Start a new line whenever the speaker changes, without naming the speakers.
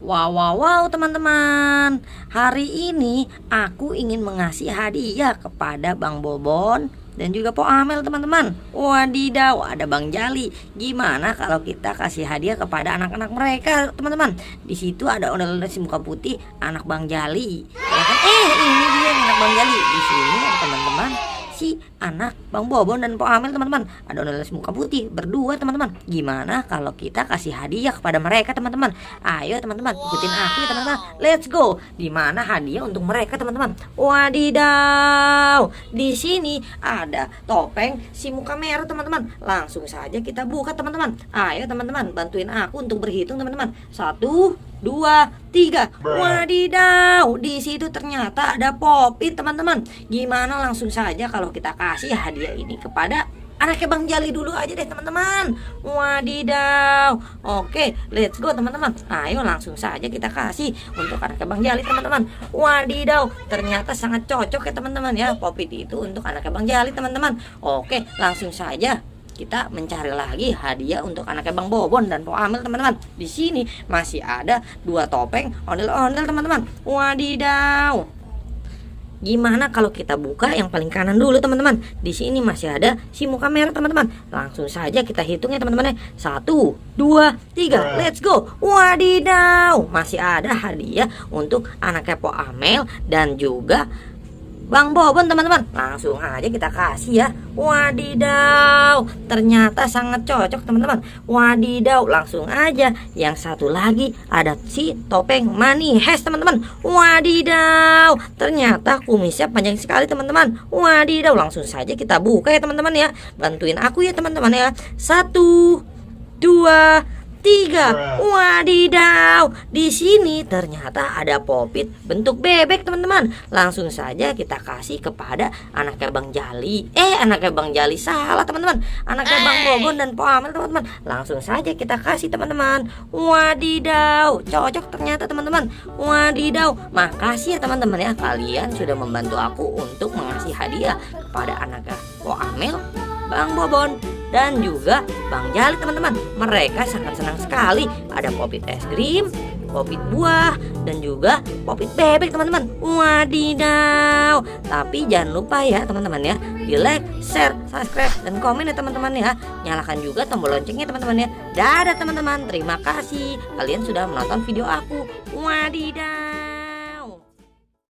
Wow, wow, wow teman-teman. Hari ini aku ingin mengasih hadiah kepada Bang Bobon dan juga Po Amel teman-teman. Wadidaw, ada Bang Jali. Gimana kalau kita kasih hadiah kepada anak-anak mereka teman-teman? Di situ ada ondel-ondel si muka putih, anak Bang Jali. Ya kan? Ini dia anak Bang Jali. Di sini ada teman-teman si anak Bang Bobon dan Po Amel teman-teman. Ada ondel muka putih berdua teman-teman. Gimana kalau kita kasih hadiah kepada mereka teman-teman? Ayo teman-teman, ikutin aku ya teman-teman. Let's go. Di mana hadiah untuk mereka teman-teman? Wadidaw. Di sini ada topeng si muka merah teman-teman. Langsung saja kita buka teman-teman. Ayo teman-teman, bantuin aku untuk berhitung teman-teman. 1, 2, 3. Wadidaw, di situ ternyata ada popit teman-teman. Gimana langsung saja kalau kita kasih hadiah ini kepada anaknya Bang Jali dulu aja deh teman-teman. Wadidaw. Oke, let's go teman-teman. Ayo langsung saja kita kasih untuk anaknya Bang Jali teman-teman. Wadidaw, ternyata sangat cocok ya teman-teman ya, popit itu untuk anaknya Bang Jali teman-teman. Oke, langsung saja kita mencari lagi hadiah untuk anaknya Bang Bobon dan Po Amel teman-teman. Di sini masih ada 2 topeng ondel-ondel teman-teman. Wadidaw. Gimana kalau kita buka yang paling kanan dulu teman-teman? Di sini masih ada si muka merah teman-teman. Langsung saja kita hitung ya teman-teman. 1, 2, 3. Let's go. Wadidaw. Masih ada hadiah untuk anaknya Po Amel dan juga Bang Bobon teman-teman. Langsung aja kita kasih ya. Wadidaw, ternyata sangat cocok teman-teman. Wadidaw, langsung aja. Yang satu lagi ada si topeng money has teman-teman. Wadidaw, ternyata kumisnya panjang sekali teman-teman. Wadidaw, langsung saja kita buka ya teman-teman ya. Bantuin aku ya teman-teman ya. 1, 2, 3. Wadidaw, di sini ternyata ada popit bentuk bebek teman-teman. Langsung saja kita kasih kepada anaknya Bang Jali. Anaknya Bang Jali salah teman-teman. Anaknya Bang Bobon dan Po Amel teman-teman. Langsung saja kita kasih teman-teman. Wadidaw, cocok ternyata teman-teman. Wadidaw, makasih ya teman-teman ya, kalian sudah membantu aku untuk mengasih hadiah kepada anaknya Po Amel, Bang Bobon dan juga Bang Jali teman-teman. Mereka sangat senang sekali. Ada popit es krim, popit buah, dan juga popit bebek teman-teman. Wadidaw. Tapi jangan lupa ya teman-teman ya, di like, share, subscribe, dan komen ya teman-teman ya. Nyalakan juga tombol loncengnya teman-teman ya. Dadah teman-teman, terima kasih kalian sudah menonton video aku. Wadidaw.